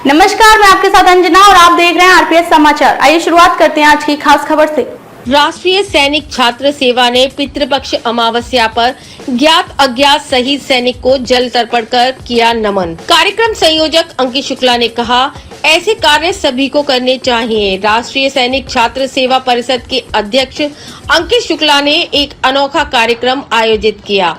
नमस्कार, मैं आपके साथ अंजना और आप देख रहे हैं आरपीएस समाचार। आइए शुरुआत करते हैं आज की खास खबर से। राष्ट्रीय सैनिक छात्र सेवा ने पितृपक्ष अमावस्या पर ज्ञात अज्ञात शहीद सैनिक को जल तर्पण कर किया नमन। कार्यक्रम संयोजक अंकित शुक्ला ने कहा, ऐसे कार्य सभी को करने चाहिए। राष्ट्रीय सैनिक छात्र सेवा परिषद के अध्यक्ष अंकित शुक्ला ने एक अनोखा कार्यक्रम आयोजित किया।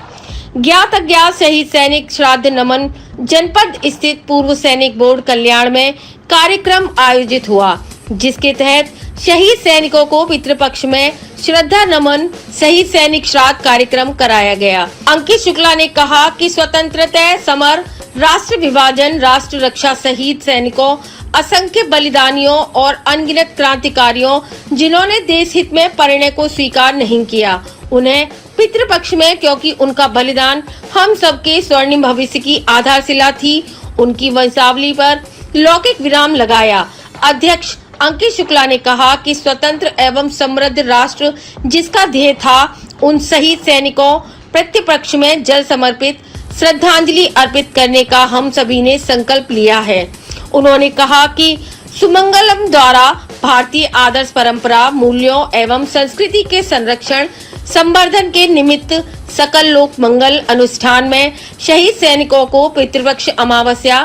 ज्ञात अज्ञात शहीद सैनिक श्राद्ध नमन जनपद स्थित पूर्व सैनिक बोर्ड कल्याण में कार्यक्रम आयोजित हुआ, जिसके तहत शहीद सैनिकों को पितृपक्ष में श्रद्धा नमन शहीद सैनिक श्राद्ध कार्यक्रम कराया गया। अंकित शुक्ला ने कहा कि स्वतंत्रता समर, राष्ट्र विभाजन, राष्ट्र रक्षा शहीद सैनिकों, असंख्य बलिदानियों और अनगिनत क्रांतिकारियों जिन्होंने देश हित में परिणय को स्वीकार नहीं किया, उन्हें पितृपक्ष में, क्योंकि उनका बलिदान हम सबके स्वर्णिम भविष्य की आधारशिला थी, उनकी वंशावली पर लौकिक विराम लगाया। अध्यक्ष अंकित शुक्ला ने कहा कि स्वतंत्र एवं समृद्ध राष्ट्र जिसका ध्येय था, उन शहीद सैनिकों पितृपक्ष में जल समर्पित श्रद्धांजलि अर्पित करने का हम सभी ने संकल्प लिया है। उन्होंने कहा कि सुमंगलम द्वारा भारतीय आदर्श परंपरा, मूल्यों एवं संस्कृति के संरक्षण संवर्धन के निमित्त सकल लोक मंगल अनुष्ठान में शहीद सैनिकों को पितृपक्ष अमावस्या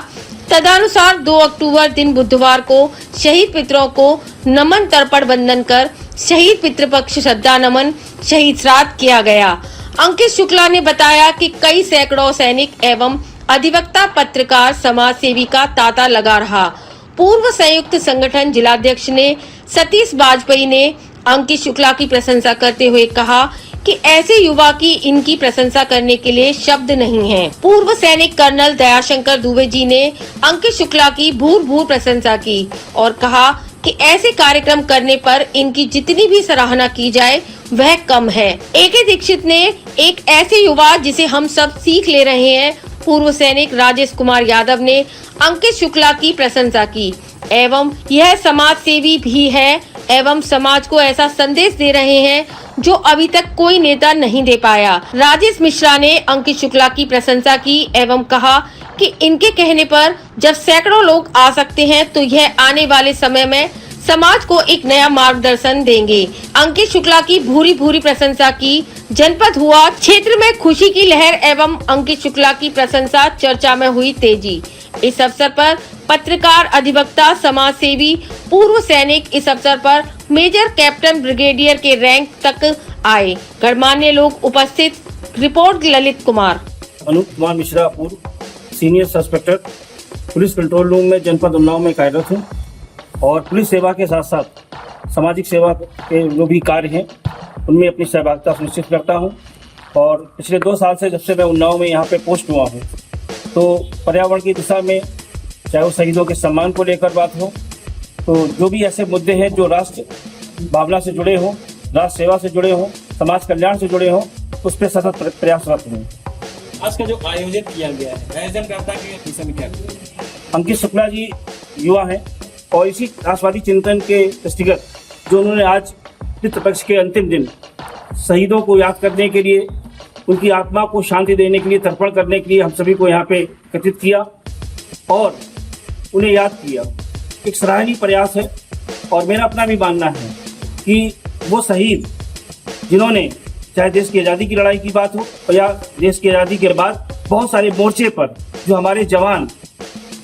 तदनुसार 2 अक्टूबर दिन बुधवार को शहीद पितरों को नमन तर्पण बंदन कर शहीद पितृपक्ष श्रद्धा नमन शहीद श्राद्ध किया गया। अंकित शुक्ला ने बताया कि कई सैकड़ों सैनिक एवं अधिवक्ता, पत्रकार, समाज सेवी का तांता लगा रहा। पूर्व संयुक्त संगठन जिलाध्यक्ष ने सतीश वाजपेयी ने अंकित शुक्ला की प्रशंसा करते हुए कहा कि ऐसे युवा की इनकी प्रशंसा करने के लिए शब्द नहीं हैं। पूर्व सैनिक कर्नल दयाशंकर दुबे जी ने अंकित शुक्ला की भूर प्रशंसा की और कहा कि ऐसे कार्यक्रम करने पर इनकी जितनी भी सराहना की जाए वह कम है। एके दीक्षित ने एक ऐसे युवा जिसे हम सब सीख ले रहे हैं, पूर्व सैनिक राजेश कुमार यादव ने अंकित शुक्ला की प्रशंसा की एवं यह समाज सेवी भी है एवं समाज को ऐसा संदेश दे रहे हैं जो अभी तक कोई नेता नहीं दे पाया। राजेश मिश्रा ने अंकित शुक्ला की प्रशंसा की एवं कहा कि इनके कहने पर जब सैकड़ों लोग आ सकते हैं तो यह आने वाले समय में समाज को एक नया मार्गदर्शन देंगे। अंकित शुक्ला की भूरी प्रशंसा की। जनपद हुआ क्षेत्र में खुशी की लहर एवं अंकित शुक्ला की प्रशंसा चर्चा में हुई तेजी। इस अवसर पर पत्रकार, अधिवक्ता, समाज सेवी, पूर्व सैनिक इस अवसर पर मेजर, कैप्टन, ब्रिगेडियर के रैंक तक आए। गणमान्य लोग उपस्थित। रिपोर्ट ललित कुमार। अनूप कुमार मिश्रा, पूर्व सीनियर सस्पेक्टर, पुलिस कंट्रोल रूम में जनपद उन्नाव में कार्यरत हूँ और पुलिस सेवा के साथ साथ सामाजिक सेवा के जो भी कार्य हैं उनमें अपनी सहभागिता सुनिश्चित करता हूँ। और पिछले 2 साल से जब से मैं उन्नाव में यहाँ पे पोस्ट हुआ हूँ तो पर्यावरण की दिशा में, चाहे वो शहीदों के सम्मान को लेकर बात हो, तो जो भी ऐसे मुद्दे हैं जो राष्ट्र भावना से जुड़े हों, राष्ट्र सेवा से जुड़े हों, समाज कल्याण से जुड़े हों, उस पर सतत प्रयासरत हूँ। आज का जो आयोजित किया गया है, आयोजनकर्ता के विषय में क्या? अंकित शुक्ला जी युवा हैं और इसी राष्ट्रवादी चिंतन के दृष्टिगत जो उन्होंने आज पितृपक्ष के अंतिम दिन शहीदों को याद करने के लिए, उनकी आत्मा को शांति देने के लिए, तर्पण करने के लिए हम सभी को यहाँ पे एकत्रित किया और उन्हें याद किया। एक सराहनीय प्रयास है और मेरा अपना भी मानना है कि वो शहीद जिन्होंने, चाहे देश की आज़ादी की लड़ाई की बात हो या देश की आज़ादी के बाद बहुत सारे मोर्चे पर जो हमारे जवान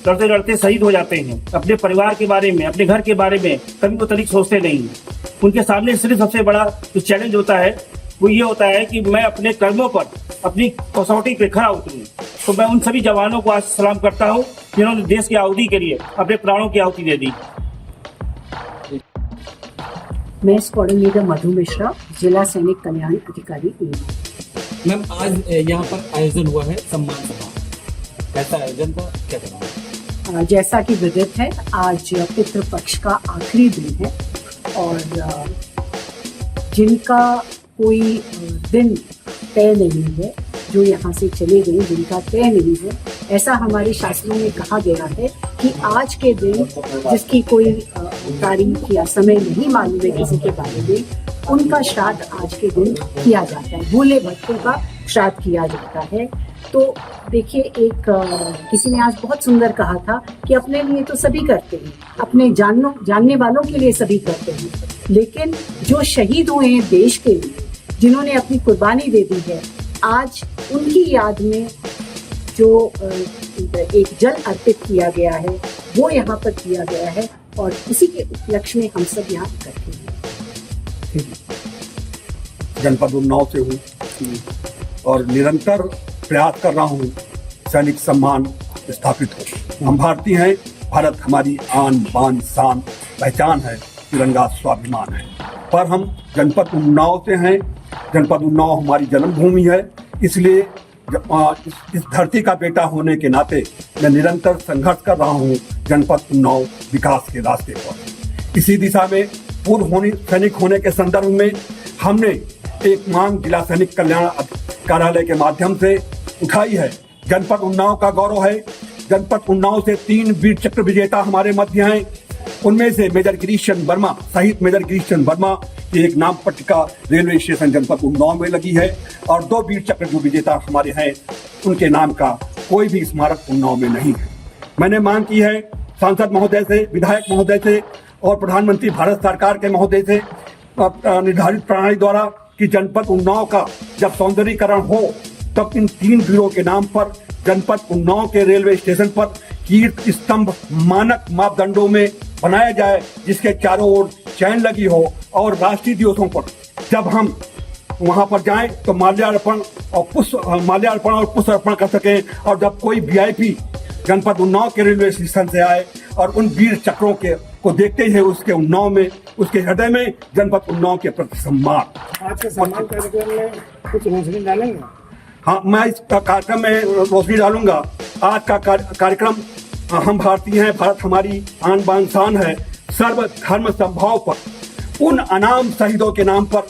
लड़ते लड़ते शहीद हो जाते हैं, अपने परिवार के बारे में, अपने घर के बारे में कभी तो तनिक सोचते नहीं। उनके सामने सिर्फ सबसे बड़ा जो चैलेंज होता है वो ये होता है कि मैं अपने कर्मों पर, अपनी कसौटी पे खरा उतरूं। तो मैं उन सभी जवानों को आज सलाम करता हूँ जिन्होंने देश की आहुति के लिए अपने प्राणों की आहुति दे दी। मैं स्क्वाड्रन लीडर मधु मिश्रा, जिला सैनिक कल्याण अधिकारी। मैम, आज यहाँ पर आयोजन हुआ है सम्मान सभा, कैसा आयोजन था, क्या करना? जैसा कि विदित है, आज पितृपक्ष का आखिरी दिन है और जिनका कोई दिन तय नहीं है, जो यहाँ से चले गए जिनका तय नहीं है, ऐसा हमारे शास्त्रों में कहा गया है कि आज के दिन जिसकी कोई तारीख या समय नहीं मालूम है किसी के बारे में, उनका श्राद्ध आज के दिन किया जाता है। भोले भक्तों का श्राद्ध किया जाता है। तो देखिए, एक किसी ने आज बहुत सुंदर कहा था कि अपने लिए तो सभी करते हैं, अपने जानने वालों के लिए सभी करते हैं, लेकिन जो शहीद हुए हैं देश के लिए, जिन्होंने अपनी कुर्बानी दे दी है, आज उनकी याद में जो एक जल अर्पित किया गया है वो यहाँ पर किया गया है, और इसी के उपलक्ष्य में हम सब यहाँ इकट्ठे हैं। जनपद उन्नाव से हूँ और निरंतर प्रयास कर रहा हूँ सैनिक सम्मान स्थापित हो। हम भारतीय हैं, भारत हमारी आन बान शान पहचान है, तिरंगा स्वाभिमान है। पर हम जनपद उन्नाव से हैं, जनपद उन्नाव हमारी जन्मभूमि है, इसलिए इस धरती का बेटा होने के नाते मैं निरंतर संघर्ष कर रहा हूँ जनपद उन्नाव विकास के रास्ते पर। इसी दिशा में पूर्व सैनिक होने के संदर्भ में हमने एक मांग जिला सैनिक कल्याण कार्यालय के माध्यम से उठाई है। जनपद उन्नाव का गौरव है। जनपद उन्नाव से 3 वीर चक्र विजेता हमारे मध्य हैं। उनमें से मेजर गिरीशन वर्मा, शहीद मेजर गिरीशन वर्मा की एक नाम पट्टिका रेलवे स्टेशन जनपद उन्नाव में लगी है, और 2 वीर चक्र जो विजेता हमारे हैं उनके नाम का कोई भी स्मारक उन्नाव में नहीं है। मैंने मांग की है सांसद महोदय से, विधायक महोदय से और प्रधानमंत्री भारत सरकार के महोदय से निर्धारित प्रणाली द्वारा कि जनपद उन्नाव का जब सौंदर्यीकरण हो तब इन 3 वीरों के नाम पर जनपद उन्नाव के रेलवे स्टेशन पर कीर्त स्तंभ मानक मापदंडों में बनाया जाए, जिसके चारों ओर चैन लगी हो, और राष्ट्रीय दिवसों पर जब हम वहां पर जाएं तो माल्यार्पण और पुष्प अर्पण कर सकें। और जब कोई वीआईपी जनपद उन्नाव के रेलवे स्टेशन से आए और उन वीर चक्रों को देखते ही उसके उन्नाव में, उसके हृदय में जनपद उन्नाव के प्रति सम्मान। आज के सम्मान कार्यक्रम में कुछ रोशनी डालेंगे? हाँ, मैं इस कार्यक्रम में रोशनी डालूंगा। आज का कार्यक्रम हम भारतीय हैं, भारत हमारी आन बान शान है, सर्व धर्म संभाव पर उन अनाम शहीदों के नाम पर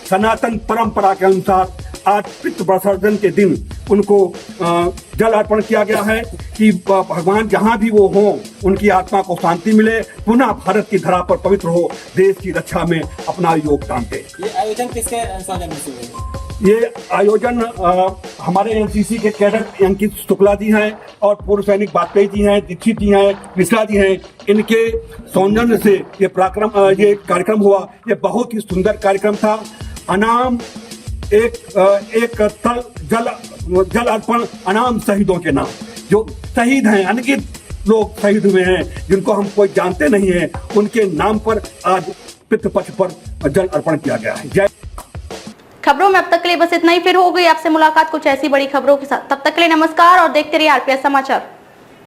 सनातन परंपरा के अनुसार आज पितृ विसर्जन के दिन उनको जल अर्पण किया गया है कि भगवान जहाँ भी वो हों उनकी आत्मा को शांति मिले, पुनः भारत की धरा पर पवित्र हो, देश की रक्षा में अपना योगदान दे। ये आयोजन किसके सौजन्य से हुआ? ये आयोजन हमारे एनसीसी के कैडेट अंकित शुक्ला जी हैं और पूर्व सैनिक वाजपेयी जी हैं, दीक्षित जी हैं, मिश्रा जी हैं, इनके सौजन्य से ये कार्यक्रम हुआ। ये बहुत ही सुंदर कार्यक्रम था। अनाम एक जल अर्पण अनाम शहीदों के नाम, जो शहीद हैं, अनगिनत लोग शहीद हुए हैं जिनको हम कोई जानते नहीं हैं, उनके नाम पर आज पितृपक्ष पर जल अर्पण किया गया है। जय। खबरों में अब तक के लिए बस इतना ही। फिर हो गई आपसे मुलाकात कुछ ऐसी बड़ी खबरों के साथ। तब तक के लिए नमस्कार और देखते रहिए आरपीएस समाचार।